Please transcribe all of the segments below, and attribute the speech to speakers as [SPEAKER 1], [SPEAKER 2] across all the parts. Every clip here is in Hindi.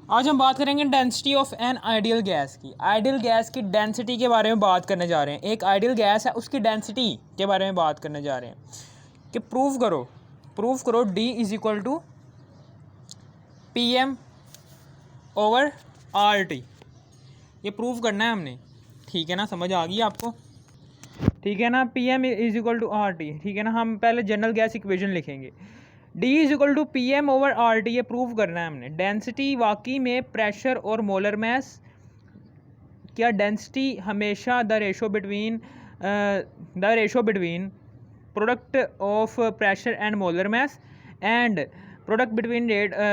[SPEAKER 1] आज हम बात करेंगे density of an ideal gas की। आइडियल गैस की डेंसिटी के बारे में बात करने जा रहे हैं। एक आइडियल गैस है, उसकी डेंसिटी के बारे में बात करने जा रहे हैं कि प्रूव करो D is equal to PM over RT। ये प्रूव करना है हमने, ठीक है ना, समझ आ गई आपको, ठीक है ना। PM is equal to RT, ठीक है ना। हम पहले जनरल गैस इक्वेशन लिखेंगे, D is equal to PM over RT। ये प्रूव करना है हमने। डेंसिटी वाकई में प्रेशर और मोलर मैस, क्या डेंसिटी हमेशा the ratio between product of pressure and molar mass and product between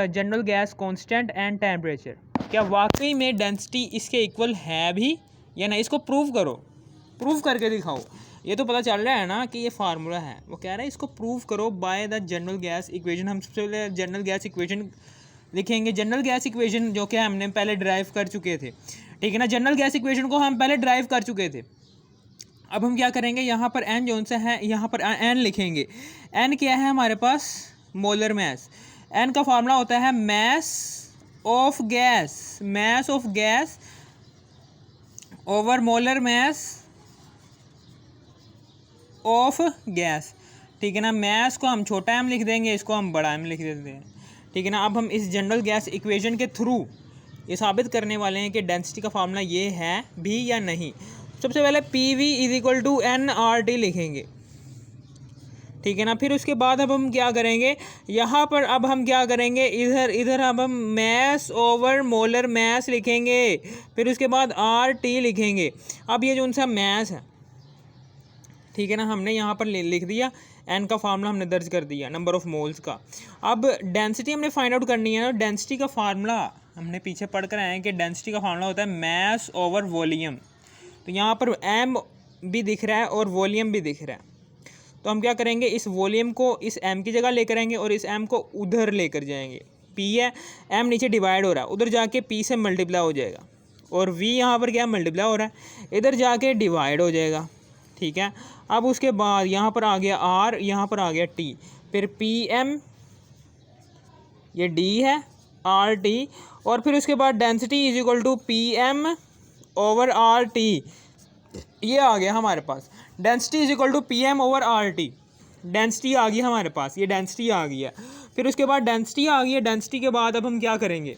[SPEAKER 1] general gas constant and temperature, क्या वाकई में डेंसिटी इसके इक्वल है भी या नहीं। इसको प्रूव करो, प्रूव करके दिखाओ। ये तो पता चल रहा है ना कि ये फार्मूला है। वो कह रहा है इसको प्रूव करो by the general gas equation. हम सबसे पहले जनरल गैस इक्वेशन लिखेंगे। जनरल गैस इक्वेशन जो कि हमने पहले ड्राइव कर चुके थे, ठीक है ना। जनरल गैस इक्वेशन को हम पहले ड्राइव कर चुके थे। अब हम क्या करेंगे, यहाँ पर एन जोन सा है, यहाँ पर एन लिखेंगे। एन क्या है हमारे पास, मोलर मैस। एन का फार्मूला होता है mass of gas over molar mass of gas, ठीक है ना। मैस को हम छोटा एम लिख देंगे, इसको हम बड़ा एम लिख देते हैं, ठीक है ना। अब हम इस जनरल गैस इक्वेशन के थ्रू ये साबित करने वाले हैं कि डेंसिटी का फार्मूला ये है भी या नहीं। सबसे पहले PV is equal to NRT लिखेंगे, ठीक है ना। फिर उसके बाद अब हम क्या करेंगे, यहाँ पर अब हम क्या करेंगे, इधर अब हम मैस ओवर मोलर मैस लिखेंगे। फिर उसके बाद RT लिखेंगे। अब ये जो उनसा मैस है, ठीक है ना, हमने यहाँ पर लिख दिया। एन का फार्मूला हमने दर्ज कर दिया, नंबर ऑफ मोल्स का। अब डेंसिटी हमने फाइंड आउट करनी है। तो डेंसिटी का फार्मूला हमने पीछे पढ़ कर आए हैं कि डेंसिटी का फार्मूला होता है मैस ओवर वॉल्यूम। तो यहाँ पर M भी दिख रहा है और वॉल्यूम भी दिख रहा है। तो हम क्या करेंगे, इस वॉल्यूम को इस M की जगह लेकर आएंगे और इस M को उधर लेकर जाएंगे। P है, M नीचे डिवाइड हो रहा है, उधर जाके P से मल्टीप्लाई हो जाएगा। और V यहाँ पर क्या मल्टीप्लाई हो रहा है, इधर जाके डिवाइड हो जाएगा, ठीक है। अब उसके बाद यहाँ पर आ गया R, यहाँ पर आ गया T, फिर PM, ये D है, RT, और फिर उसके बाद density is equal to PM over RT। ये आ गया हमारे पास density is equal to PM over RT। Density आ गई हमारे पास, ये डेंसिटी आ गई है। फिर उसके बाद डेंसिटी आ गई है। डेंसिटी के बाद अब हम क्या करेंगे,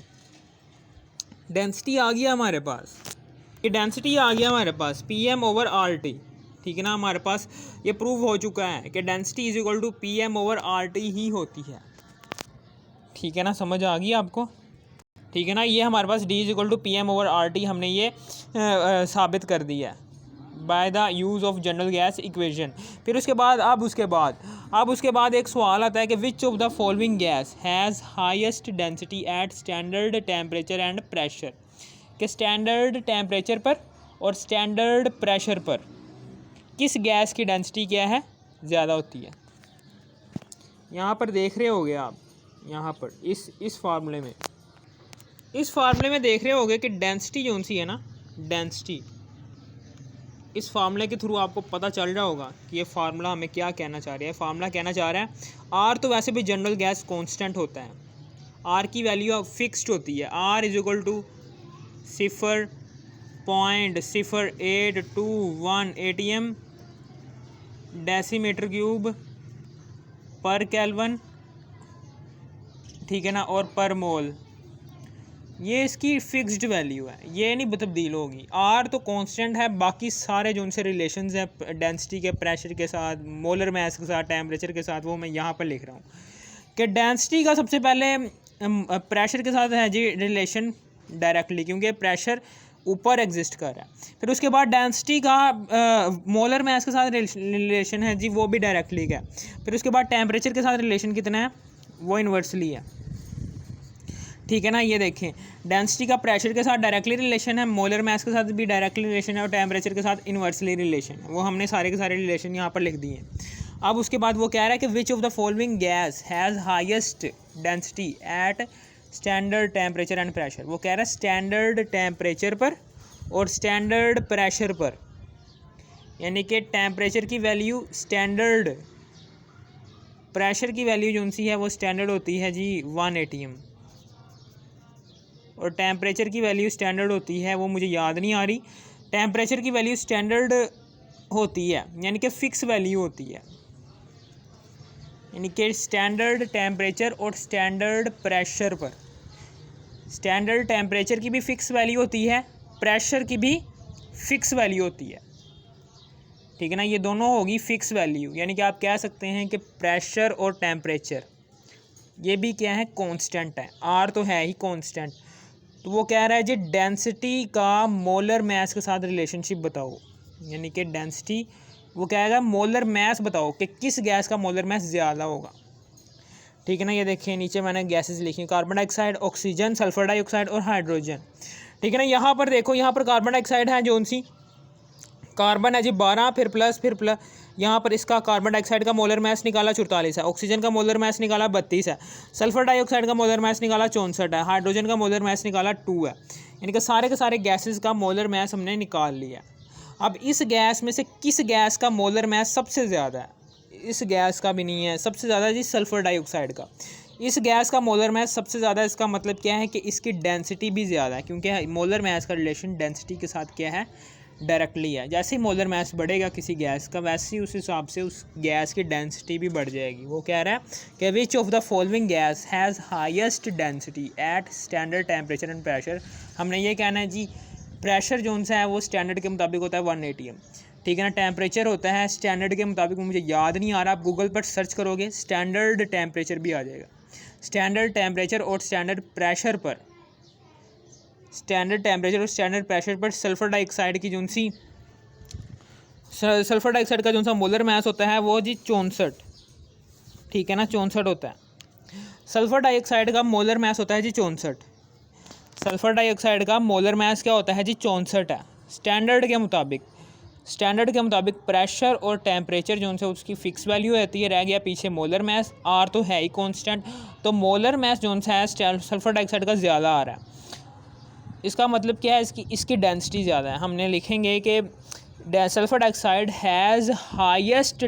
[SPEAKER 1] डेंसिटी आ गया हमारे पास, ये डेंसिटी आ गया हमारे पास PM ओवर RT, ठीक है ना। हमारे पास ये प्रूव हो चुका है कि density is equal to PM over RT ही होती है, ठीक है ना। समझ आ गई आपको, ठीक है ना। ये हमारे पास D is equal to PM over RT हमने ये साबित कर दिया है by the use of general gas equation. फिर उसके बाद एक सवाल आता है कि which of the following gas has highest density at standard temperature and pressure, कि स्टैंडर्ड टेम्परेचर पर और स्टैंडर्ड प्रेशर पर किस गैस की डेंसिटी क्या है, ज़्यादा होती है। यहाँ पर देख रहे होगे आप, यहाँ पर इस फार्मूले में देख रहे होगे कि डेंसिटी जो सी है ना, डेंसिटी, इस फार्मूले के थ्रू आपको पता चल रहा होगा कि ये फार्मूला हमें क्या कहना चाह रहा है। फार्मूला कहना चाह रहा है R तो वैसे भी जनरल गैस कांस्टेंट होता है, R की वैल्यू फिक्स्ड होती है। R is equal to 0.0821 ATM decimetre cube पर केल्विन, ठीक है ना, और पर मोल। ये इसकी फिक्स्ड वैल्यू है, ये नहीं तब्दील होगी। R तो कांस्टेंट है, बाकी सारे जो उनसे रिलेशंस हैं डेंसिटी के, प्रेशर के साथ, मोलर मैस के साथ, टेम्परेचर के साथ, वो मैं यहाँ पर लिख रहा हूँ कि डेंसिटी का सबसे पहले प्रेशर के साथ है जी रिलेशन डायरेक्टली, क्योंकि प्रेशर ऊपर एग्जिस्ट कर रहा है। फिर उसके बाद डेंसिटी का मोलर मैस के साथ रिलेशन है जी, वो भी डायरेक्टली का। फिर उसके बाद टेम्परेचर के साथ रिलेशन कितना है, वो इन्वर्सली है, ठीक है ना। ये देखें, डेंसिटी का प्रेशर के साथ डायरेक्टली रिलेशन है, मोलर मैस के साथ भी डायरेक्टली रिलेशन है, और टेम्परेचर के साथ इन्वर्सली रिलेशन है। वो हमने सारे के सारे रिलेशन यहाँ पर लिख दिए हैं। अब उसके बाद वो कह रहा है कि which of the following gas has highest density at standard temperature and pressure. वो कह रहा है स्टैंडर्ड टेम्परेचर पर और स्टैंडर्ड प्रेशर पर, यानी कि टेम्परेचर की वैल्यू स्टैंडर्ड, प्रेशर की वैल्यू जो सी है वो स्टैंडर्ड होती है जी 1 ATM। और टेम्परेचर की वैल्यू स्टैंडर्ड होती है, वो मुझे याद नहीं आ रही। टेम्परेचर की वैल्यू स्टैंडर्ड होती है, यानी कि फ़िक्स वैल्यू होती है, यानी कि स्टैंडर्ड टेम्परेचर और स्टैंडर्ड प्रेशर पर। स्टैंडर्ड टेम्परेचर की भी फ़िक्स वैल्यू होती है, प्रेशर की भी फ़िक्स वैल्यू होती है, ठीक है ना। ये दोनों होगी फ़िक्स वैल्यू, यानी कि आप कह सकते हैं कि प्रेशर और टेम्परेचर ये भी क्या है, कांस्टेंट है। आर तो है ही कांस्टेंट। तो वो कह रहा है जी डेंसिटी का मोलर मास के साथ रिलेशनशिप बताओ, यानी कि डेंसिटी, वो कहेगा मोलर मास बताओ कि किस गैस का मोलर मास ज़्यादा होगा, ठीक है ना। ये देखिए नीचे मैंने गैसेस लिखी, carbon dioxide, oxygen, sulphur dioxide और हाइड्रोजन, ठीक है ना। यहाँ पर देखो, यहाँ पर कार्बन डाइऑक्साइड है जो सी कार्बन है जी 12, फिर प्लस यहाँ पर इसका कार्बन डाइऑक्साइड का मोलर मास निकाला 44 है, ऑक्सीजन का मोलर मास निकाला 32 है, सल्फर डाइऑक्साइड का मोलर मास निकाला 64 है, हाइड्रोजन का मोलर मास निकाला 2 है, यानी कि सारे के सारे गैसेस का मोलर मास हमने निकाल लिया। अब इस गैस में से किस गैस का मोलर मास सबसे ज़्यादा है? इस गैस का भी नहीं है, सबसे ज़्यादा जी सल्फर डाइऑक्साइड का। इस गैस का मोलर मास सबसे ज़्यादा, इसका मतलब क्या है कि इसकी डेंसिटी भी ज़्यादा है, क्योंकि मोलर मास का रिलेशन डेंसिटी के साथ क्या है, डायरेक्टली है। जैसे ही मोलर मास बढ़ेगा किसी गैस का, वैसे ही उस हिसाब से उस गैस की डेंसिटी भी बढ़ जाएगी। वो कह रहा है कि which of the following gas has highest density at standard temperature and pressure. हमने ये कहना है जी प्रेशर जो सा है वो स्टैंडर्ड के मुताबिक होता है 1 atm, ठीक है ना। टेम्परेचर होता है स्टैंडर्ड के मुताबिक, मुझे याद नहीं आ रहा, आप गूगल पर सर्च करोगे स्टैंडर्ड टेम्परेचर भी आ जाएगा। स्टैंडर्ड टेम्परेचर और स्टैंडर्ड प्रेशर पर, स्टैंडर्ड टेम्परेचर और स्टैंडर्ड प्रेशर पर सल्फर डाइऑक्साइड की सल्फर डाइऑक्साइड का जो सा मोलर मास होता है वो जी 64, ठीक है ना, 64 होता है। सल्फर डाइऑक्साइड का मोलर मास होता है जी 64। सल्फर डाइऑक्साइड का मोलर मास क्या होता है जी 64 है स्टैंडर्ड के मुताबिक। प्रेशर और टेम्परेचर जो है उसकी फ़िक्स वैल्यू रहती है, रह गया पीछे मोलर मास, आर तो है ही कांस्टेंट, तो मोलर मास जो है सल्फर डाइऑक्साइड का ज़्यादा आ रहा है। इसका मतलब क्या है, इसकी डेंसिटी ज़्यादा है। हमने लिखेंगे कि sulphur dioxide has highest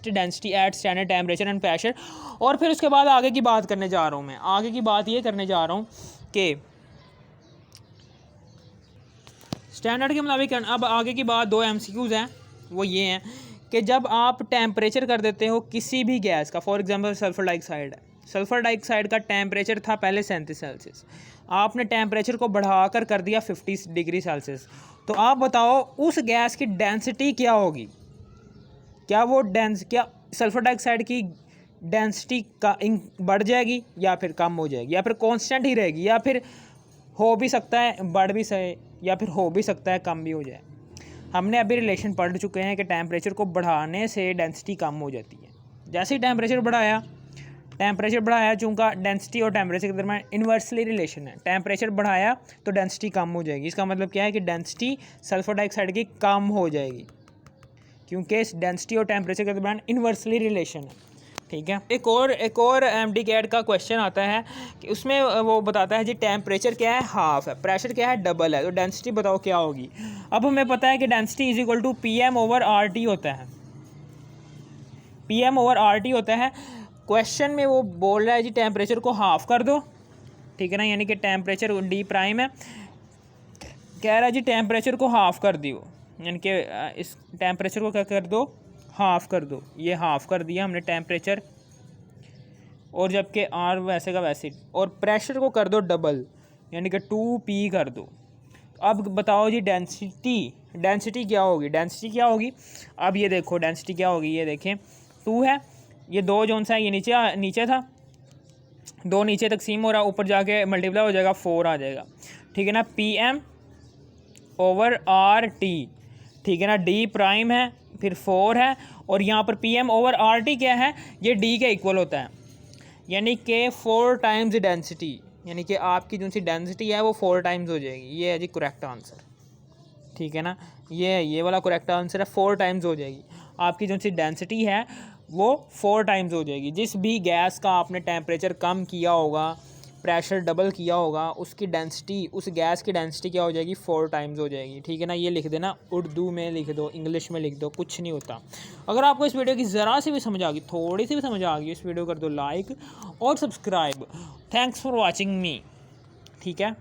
[SPEAKER 1] density at standard temperature and pressure. और फिर उसके बाद आगे की बात करने जा रहा हूँ मैं, आगे की बात ये करने जा रहा हूँ कि स्टैंडर्ड के मुताबिक। अब आगे की बात 2 MCQs हैं, वो ये हैं कि जब आप टेम्परेचर कर देते हो किसी भी गैस का, फॉर एग्जांपल सल्फर डाइऑक्साइड है, सल्फर डाइऑक्साइड का टेम्परेचर था पहले 37 सेल्सियस, आपने टेम्परेचर को बढ़ाकर कर दिया 50 डिग्री सेल्सियस, तो आप बताओ उस गैस की डेंसिटी क्या होगी? क्या सल्फर डाइऑक्साइड की डेंसिटी का बढ़ जाएगी या फिर कम हो जाएगी, या फिर कांस्टेंट ही रहेगी, या फिर हो भी सकता है बढ़ भी सके, या फिर हो भी सकता है कम भी हो जाए। हमने अभी रिलेशन पढ़ चुके हैं कि टेम्परेचर को बढ़ाने से डेंसिटी कम हो जाती है। जैसे ही टेम्परेचर बढ़ाया चूँकि डेंसिटी और टेम्परेचर के दरम्यान इन्वर्सली रिलेशन है, टेम्परेचर बढ़ाया तो डेंसिटी कम हो जाएगी। इसका मतलब क्या है कि डेंसिटी सल्फर डाइऑक्साइड की कम हो जाएगी, क्योंकि इस डेंसिटी और टेम्परेचर के दरम्यान इन्वर्सली रिलेशन है, ठीक है। एक और MDCAT का क्वेश्चन आता है कि उसमें वो बताता है जी टेम्परेचर क्या है, हाफ है, प्रेशर क्या है, डबल है, तो डेंसिटी बताओ क्या होगी। अब हमें पता है कि density is equal to PM/RT होता है, PM/RT होता है। क्वेश्चन में वो बोल रहा है जी टेम्परेचर को हाफ कर दो, ठीक है ना, यानी कि टेम्परेचर D प्राइम है, कह रहा है जी टेम्परेचर को हाफ कर दियो, यानी कि इस टेम्परेचर को क्या कर दो, हाफ़ कर दो। ये हाफ़ कर दिया हमने टेम्परेचर, और जबकि R वैसे का वैसे, और प्रेशर को कर दो डबल, यानी कि 2P कर दो। अब बताओ जी डेंसिटी क्या होगी। अब ये देखो डेंसिटी क्या होगी, ये देखें 2 है, ये 2 जोन सा है, ये नीचे था, 2 नीचे तकसीम हो रहा, ऊपर जाके मल्टीप्लाई हो जाएगा 4 आ जाएगा, ठीक है ना, PM/RT, ठीक है ना, D प्राइम है, फिर 4 है, और यहाँ पर PM/RT क्या है, ये D के इक्वल होता है, यानी कि 4 टाइम्स डेंसिटी, यानी कि आपकी जो सी डेंसिटी है वो 4 टाइम्स हो जाएगी। ये है जी करेक्ट आंसर, ठीक है ना, ये वाला करेक्ट आंसर है, 4 टाइम्स हो जाएगी आपकी जो सी डेंसिटी है, वो 4 टाइम्स हो जाएगी। जिस भी गैस का आपने टेम्परेचर कम किया होगा प्रेशर डबल किया होगा, उसकी डेंसिटी, उस गैस की डेंसिटी क्या हो जाएगी, 4 टाइम्स हो जाएगी। ठीक है ना, ये लिख देना, उर्दू में लिख दो, इंग्लिश में लिख दो, कुछ नहीं होता। अगर आपको इस वीडियो की ज़रा सी भी समझ आ गई, थोड़ी सी भी समझ आ गई, इस वीडियो कर दो लाइक और सब्सक्राइब। थैंक्स फॉर वॉचिंग मी। ठीक है।